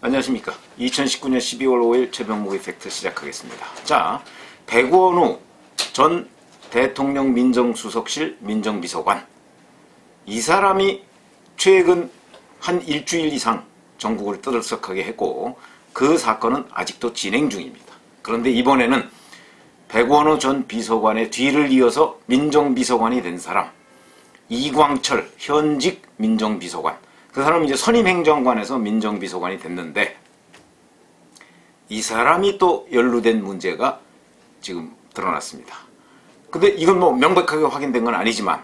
안녕하십니까. 2019년 12월 5일 최병목 이펙트 시작하겠습니다. 자, 백원우 전 대통령 민정수석실 민정비서관, 이 사람이 최근 한 일주일 이상 전국을 떠들썩하게 했고 그 사건은 아직도 진행 중입니다. 그런데 이번에는 백원우 전 비서관의 뒤를 이어서 민정비서관이 된 사람, 이광철 현직 민정비서관, 그 사람은 이제 선임행정관에서 민정비서관이 됐는데 이 사람이 또 연루된 문제가 지금 드러났습니다. 근데 이건 뭐 명백하게 확인된 건 아니지만,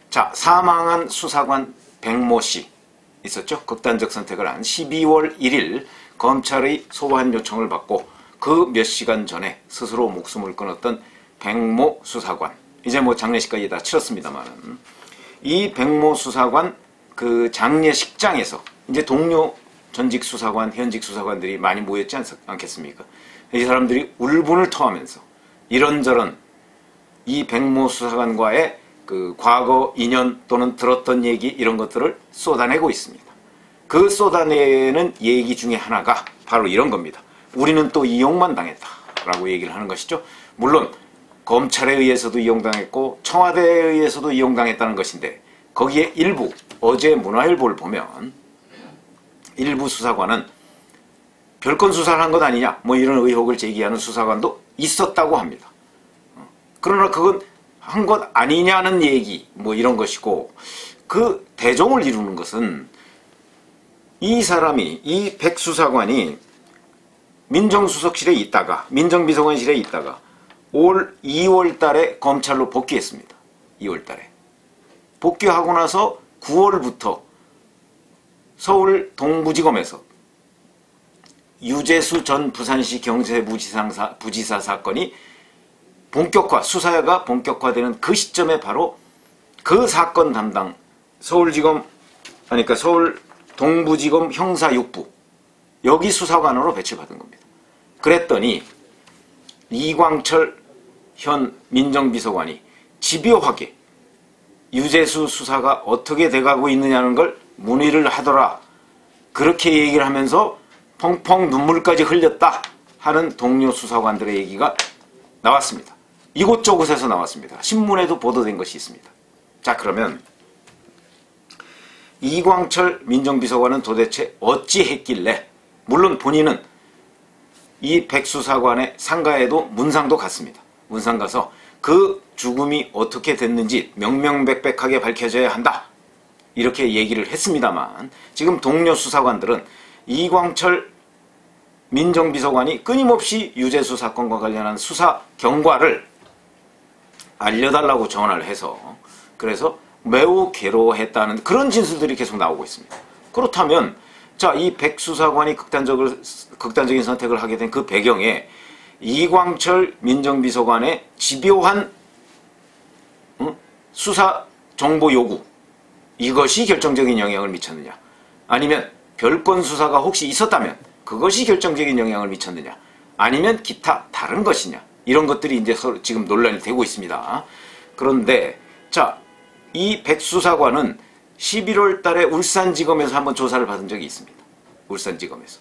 자, 사망한 수사관 백모 씨 있었죠? 극단적 선택을 한 12월 1일 검찰의 소환 요청을 받고 그 몇 시간 전에 스스로 목숨을 끊었던 백모 수사관, 이제 뭐 장례식까지 다 치렀습니다만, 이 백모 수사관 그 장례식장에서 이제 동료 전직 수사관, 현직 수사관들이 많이 모였지 않겠습니까? 이 사람들이 울분을 토하면서 이런저런 이 백모 수사관과의 그 과거 인연 또는 들었던 얘기, 이런 것들을 쏟아내고 있습니다. 그 쏟아내는 얘기 중에 하나가 바로 이런 겁니다. 우리는 또 이용만 당했다라고 얘기를 하는 것이죠. 물론 검찰에 의해서도 이용당했고 청와대에 의해서도 이용당했다는 것인데, 거기에 일부, 어제 문화일보를 보면 일부 수사관은 별건 수사를 한 것 아니냐, 뭐 이런 의혹을 제기하는 수사관도 있었다고 합니다. 그러나 그건 한 것 아니냐는 얘기, 뭐 이런 것이고, 그 대종을 이루는 것은 이 사람이, 이 백 수사관이 민정수석실에 있다가, 민정비서관실에 있다가 올 2월 달에 검찰로 복귀했습니다. 2월 달에. 복귀하고 나서 9월부터 서울 동부지검에서 유재수 전 부산시 경제부지사 사건이 본격화, 수사가 본격화되는 그 시점에 바로 그 사건 담당 서울지검, 그러니까 서울 동부지검 형사 6부, 여기 수사관으로 배치받은 겁니다. 그랬더니 이광철 현 민정비서관이 집요하게 유재수 수사가 어떻게 돼가고 있느냐는 걸 문의를 하더라, 그렇게 얘기를 하면서 펑펑 눈물까지 흘렸다 하는 동료 수사관들의 얘기가 나왔습니다. 이곳저곳에서 나왔습니다. 신문에도 보도된 것이 있습니다. 자, 그러면 이광철 민정비서관은 도대체 어찌 했길래, 물론 본인은 이 백 수사관의 상가에도 문상도 갔습니다. 문상 가서 그 죽음이 어떻게 됐는지 명명백백하게 밝혀져야 한다, 이렇게 얘기를 했습니다만, 지금 동료 수사관들은 이광철 민정비서관이 끊임없이 유재수 사건과 관련한 수사 경과를 알려달라고 전화를 해서, 그래서 매우 괴로워했다는 그런 진술들이 계속 나오고 있습니다. 그렇다면 자, 이 백 수사관이 극단적인 선택을 하게 된 그 배경에 이광철 민정비서관의 집요한 수사 정보 요구, 이것이 결정적인 영향을 미쳤느냐, 아니면 별건 수사가 혹시 있었다면 그것이 결정적인 영향을 미쳤느냐, 아니면 기타 다른 것이냐, 이런 것들이 이제 서로 지금 논란이 되고 있습니다. 그런데 자, 이 백 수사관은 11월 달에 울산지검에서 한번 조사를 받은 적이 있습니다. 울산지검에서.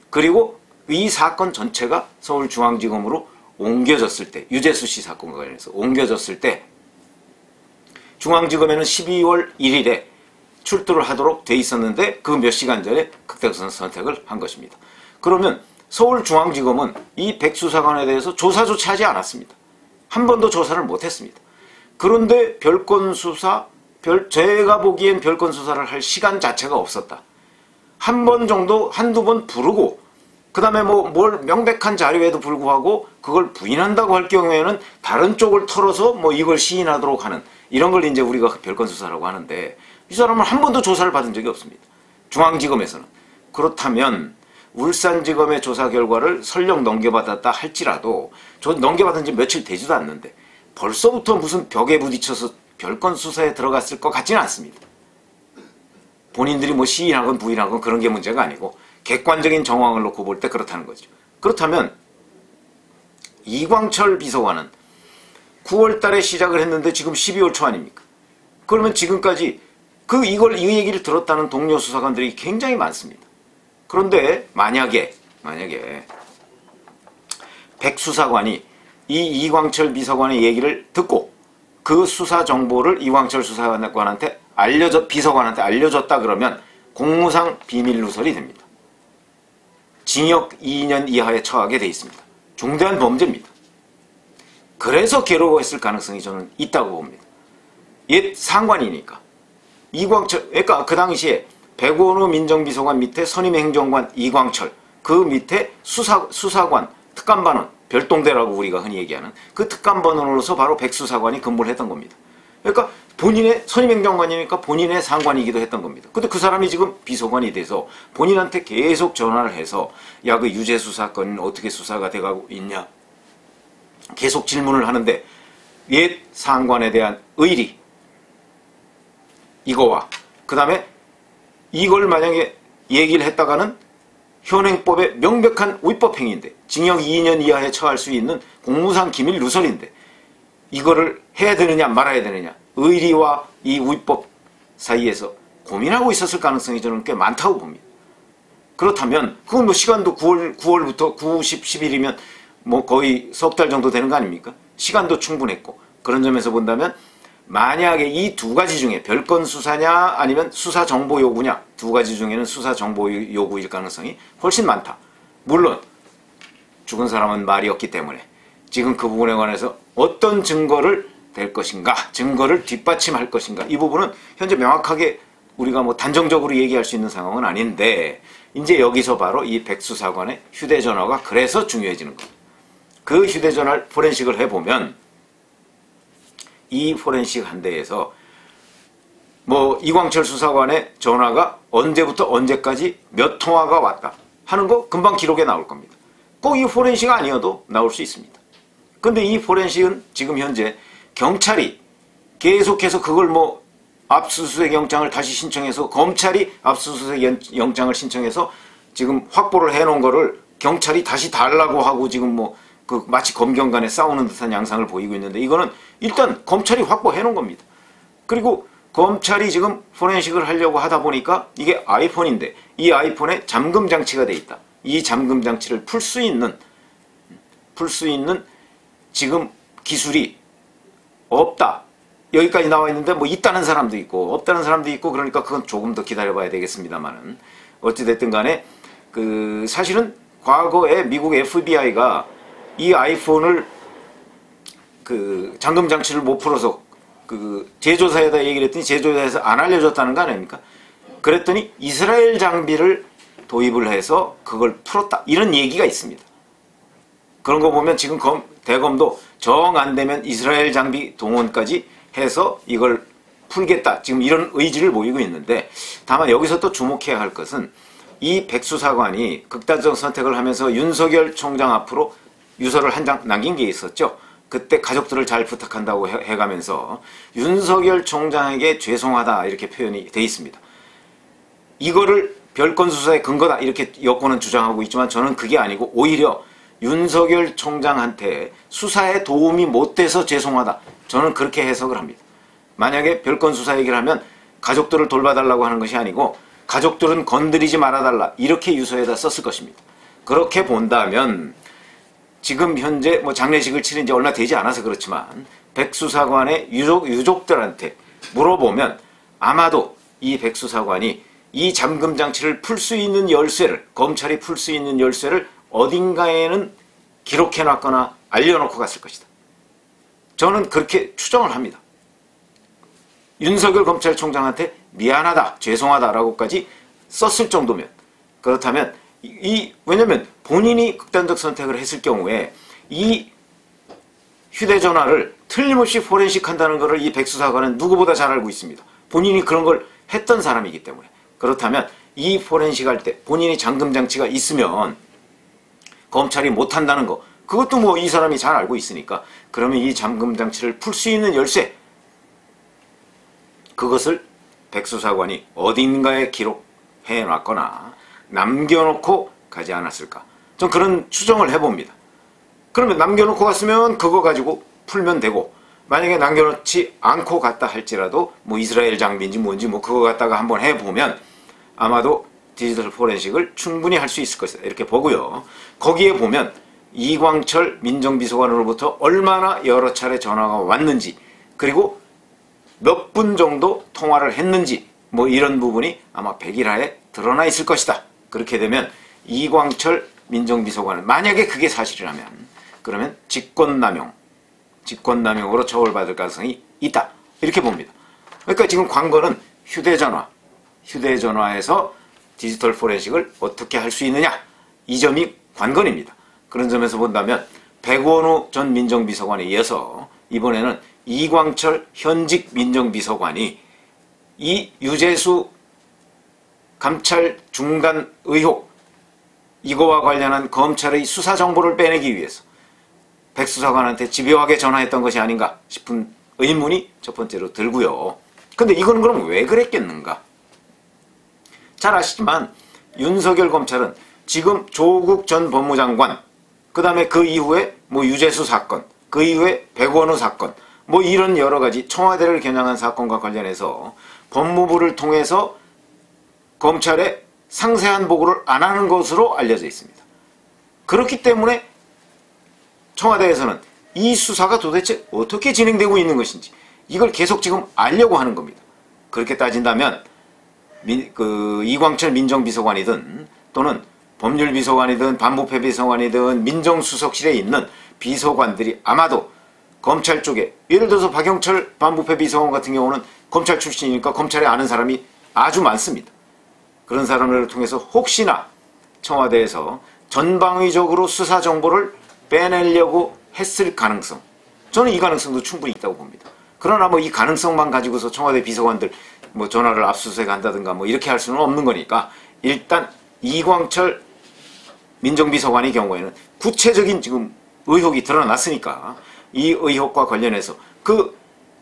그리고 이 사건 전체가 서울중앙지검으로 옮겨졌을 때, 유재수 씨 사건과 관련해서 옮겨졌을 때 중앙지검에는 12월 1일에 출두를 하도록 돼 있었는데 그 몇 시간 전에 극단적 선택을 한 것입니다. 그러면 서울중앙지검은 이 백 수사관에 대해서 조사조차 하지 않았습니다. 한 번도 조사를 못했습니다. 그런데 별건 수사, 제가 보기엔 별건 수사를 할 시간 자체가 없었다. 한 번 정도, 한두 번 부르고, 그 다음에 뭐 뭘 명백한 자료에도 불구하고 그걸 부인한다고 할 경우에는 다른 쪽을 털어서 뭐 이걸 시인하도록 하는, 이런 걸 이제 우리가 별건 수사라고 하는데, 이 사람은 한 번도 조사를 받은 적이 없습니다. 중앙지검에서는. 그렇다면 울산지검의 조사 결과를 설령 넘겨받았다 할지라도, 넘겨받은 지 며칠 되지도 않는데 벌써부터 무슨 벽에 부딪혀서 별건 수사에 들어갔을 것 같지는 않습니다. 본인들이 뭐 시인하건 부인하건 그런 게 문제가 아니고 객관적인 정황을 놓고 볼 때 그렇다는 거죠. 그렇다면 이광철 비서관은 9월 달에 시작을 했는데 지금 12월 초 아닙니까? 그러면 지금까지 이 얘기를 들었다는 동료 수사관들이 굉장히 많습니다. 그런데 만약에 백 수사관이 이 이광철 비서관의 얘기를 듣고 그 수사 정보를 이광철 수사관한테 비서관한테 알려줬다 그러면 공무상 비밀 누설이 됩니다. 징역 2년 이하에 처하게 돼 있습니다. 중대한 범죄입니다. 그래서 괴로워했을 가능성이 저는 있다고 봅니다. 옛 상관이니까. 이광철, 그러니까 그 당시에 백원우 민정비서관 밑에 선임행정관 이광철, 그 밑에 수사관, 특감반원, 별동대라고 우리가 흔히 얘기하는 그 특감반원으로서 바로 백수사관이 근무를 했던 겁니다. 그러니까 본인의 선임행정관이니까 본인의 상관이기도 했던 겁니다. 근데 그 사람이 지금 비서관이 돼서 본인한테 계속 전화를 해서 야, 그 유재수 사건은 어떻게 수사가 돼가고 있냐 계속 질문을 하는데 옛 상관에 대한 의리 이거와 그 다음에 이걸 만약에 얘기를 했다가는 현행법의 명백한 위법행위인데 징역 2년 이하에 처할 수 있는 공무상 기밀 누설인데 이거를 해야 되느냐 말아야 되느냐 의리와 이 위법 사이에서 고민하고 있었을 가능성이 저는 꽤 많다고 봅니다. 그렇다면 그건 뭐 시간도 9월부터 9, 10, 10일이면 뭐 거의 석 달 정도 되는 거 아닙니까? 시간도 충분했고 그런 점에서 본다면 만약에 이 두 가지 중에 별건 수사냐 아니면 수사 정보 요구냐 두 가지 중에는 수사 정보 요구일 가능성이 훨씬 많다. 물론 죽은 사람은 말이 없기 때문에 지금 그 부분에 관해서 어떤 증거를 댈 것인가 증거를 뒷받침할 것인가 이 부분은 현재 명확하게 우리가 뭐 단정적으로 얘기할 수 있는 상황은 아닌데 이제 여기서 바로 이 백수사관의 휴대전화가 그래서 중요해지는 겁니다. 그 휴대전화를 포렌식을 해보면 이 포렌식 한 대에서 뭐 이광철 수사관의 전화가 언제부터 언제까지 몇 통화가 왔다 하는 거 금방 기록에 나올 겁니다. 꼭 이 포렌식 아니어도 나올 수 있습니다. 근데 이 포렌식은 지금 현재 경찰이 계속해서 그걸 뭐 압수수색 영장을 다시 신청해서 검찰이 압수수색 영장을 신청해서 지금 확보를 해놓은 거를 경찰이 다시 달라고 하고 지금 뭐 그 마치 검경 간에 싸우는 듯한 양상을 보이고 있는데 이거는 일단 검찰이 확보해 놓은 겁니다. 그리고 검찰이 지금 포렌식을 하려고 하다 보니까 이게 아이폰인데 이 아이폰에 잠금 장치가 돼 있다. 이 잠금 장치를 풀 수 있는 지금 기술이 없다. 여기까지 나와 있는데 뭐 있다는 사람도 있고 없다는 사람도 있고 그러니까 그건 조금 더 기다려봐야 되겠습니다만은 어찌됐든 간에 그 사실은 과거에 미국 FBI가 이 아이폰을 그 잠금 장치를 못 풀어서 그 제조사에다 얘기를 했더니 제조사에서 안 알려줬다는 거 아닙니까? 그랬더니 이스라엘 장비를 도입을 해서 그걸 풀었다 이런 얘기가 있습니다. 그런 거 보면 지금 대검도 정 안 되면 이스라엘 장비 동원까지 해서 이걸 풀겠다 지금 이런 의지를 보이고 있는데 다만 여기서 또 주목해야 할 것은 이 백수사관이 극단적 선택을 하면서 윤석열 총장 앞으로 유서를 한 장 남긴 게 있었죠. 그때 가족들을 잘 부탁한다고 해가면서 윤석열 총장에게 죄송하다 이렇게 표현이 돼 있습니다. 이거를 별건 수사의 근거다 이렇게 여권은 주장하고 있지만 저는 그게 아니고 오히려 윤석열 총장한테 수사에 도움이 못 돼서 죄송하다 저는 그렇게 해석을 합니다. 만약에 별건 수사 얘기를 하면 가족들을 돌봐달라고 하는 것이 아니고 가족들은 건드리지 말아달라 이렇게 유서에다 썼을 것입니다. 그렇게 본다면 지금 현재 뭐 장례식을 치른 지 얼마 되지 않아서 그렇지만 백수사관의 유족들한테 물어보면 아마도 이 백수사관이 이 잠금 장치를 풀 수 있는 열쇠를 검찰이 풀 수 있는 열쇠를 어딘가에는 기록해놨거나 알려놓고 갔을 것이다. 저는 그렇게 추정을 합니다. 윤석열 검찰총장한테 미안하다, 죄송하다라고까지 썼을 정도면 그렇다면 왜냐면 본인이 극단적 선택을 했을 경우에 이 휴대전화를 틀림없이 포렌식한다는 것을 이 백수사관은 누구보다 잘 알고 있습니다. 본인이 그런 걸 했던 사람이기 때문에 그렇다면 이 포렌식 할 때 본인이 잠금장치가 있으면 검찰이 못한다는 거 그것도 뭐 이 사람이 잘 알고 있으니까 그러면 이 잠금장치를 풀 수 있는 열쇠 그것을 백수사관이 어딘가에 기록해 놨거나 남겨놓고 가지 않았을까 전 그런 추정을 해봅니다. 그러면 남겨놓고 갔으면 그거 가지고 풀면 되고 만약에 남겨놓지 않고 갔다 할지라도 뭐 이스라엘 장비인지 뭔지 뭐 그거 갖다가 한번 해보면 아마도 디지털 포렌식을 충분히 할 수 있을 것이다. 이렇게 보고요. 거기에 보면 이광철 민정비서관으로부터 얼마나 여러 차례 전화가 왔는지, 그리고 몇 분 정도 통화를 했는지, 뭐 이런 부분이 아마 백일하에 드러나 있을 것이다. 그렇게 되면 이광철 민정비서관은, 만약에 그게 사실이라면, 그러면 직권남용으로 처벌받을 가능성이 있다. 이렇게 봅니다. 그러니까 지금 관건은 휴대전화에서 디지털 포렌식을 어떻게 할 수 있느냐, 이 점이 관건입니다. 그런 점에서 본다면 백원우 전 민정비서관에 이어서 이번에는 이광철 현직 민정비서관이 이 유재수 감찰 중단 의혹, 이거와 관련한 검찰의 수사 정보를 빼내기 위해서 백 수사관한테 집요하게 전화했던 것이 아닌가 싶은 의문이 첫 번째로 들고요. 근데 이건 그럼 왜 그랬겠는가? 잘 아시지만 윤석열 검찰은 지금 조국 전 법무장관, 그 다음에 그 이후에 뭐 유재수 사건, 그 이후에 백원우 사건, 뭐 이런 여러 가지 청와대를 겨냥한 사건과 관련해서 법무부를 통해서 검찰에 상세한 보고를 안 하는 것으로 알려져 있습니다. 그렇기 때문에 청와대에서는 이 수사가 도대체 어떻게 진행되고 있는 것인지 이걸 계속 지금 알려고 하는 겁니다. 그렇게 따진다면 이광철 민정비서관이든 또는 법률비서관이든 반부패비서관이든 민정수석실에 있는 비서관들이 아마도 검찰 쪽에, 예를 들어서 박영철 반부패비서관 같은 경우는 검찰 출신이니까 검찰에 아는 사람이 아주 많습니다. 그런 사람들을 통해서 혹시나 청와대에서 전방위적으로 수사 정보를 빼내려고 했을 가능성, 저는 이 가능성도 충분히 있다고 봅니다. 그러나 뭐 이 가능성만 가지고서 청와대 비서관들 뭐 전화를 압수수색 한다든가 뭐 이렇게 할 수는 없는 거니까, 일단 이광철 민정비서관의 경우에는 구체적인 지금 의혹이 드러났으니까 이 의혹과 관련해서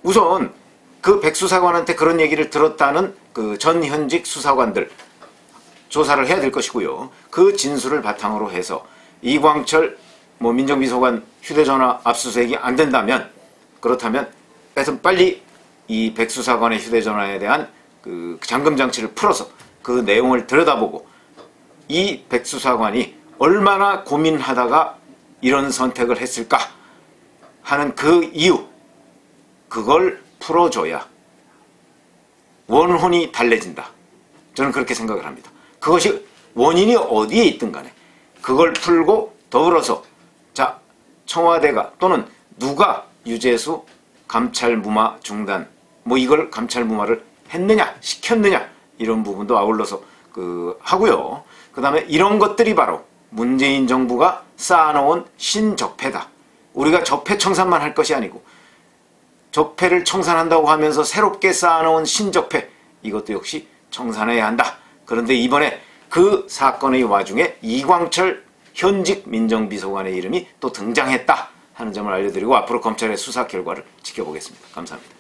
우선 그 백수사관한테 그런 얘기를 들었다는 그 전 현직 수사관들 조사를 해야 될 것이고요. 그 진술을 바탕으로 해서 이광철 뭐 민정비서관 휴대전화 압수수색이 안 된다면, 그렇다면 하여튼 빨리 이 백수사관의 휴대전화에 대한 그 잠금 장치를 풀어서 그 내용을 들여다보고 이 백수사관이 얼마나 고민하다가 이런 선택을 했을까 하는 그 이유, 그걸 풀어줘야 원혼이 달래진다. 저는 그렇게 생각을 합니다. 그것이 원인이 어디에 있든 간에 그걸 풀고, 더불어서 자, 청와대가 또는 누가 유재수 감찰 무마 중단, 뭐 이걸 감찰 무마를 했느냐 시켰느냐, 이런 부분도 아울러서 하고요. 그 다음에 이런 것들이 바로 문재인 정부가 쌓아놓은 신적폐다. 우리가 적폐 청산만 할 것이 아니고 적폐를 청산한다고 하면서 새롭게 쌓아놓은 신적폐, 이것도 역시 청산해야 한다. 그런데 이번에 그 사건의 와중에 이광철 현직 민정비서관의 이름이 또 등장했다 하는 점을 알려드리고, 앞으로 검찰의 수사 결과를 지켜보겠습니다. 감사합니다.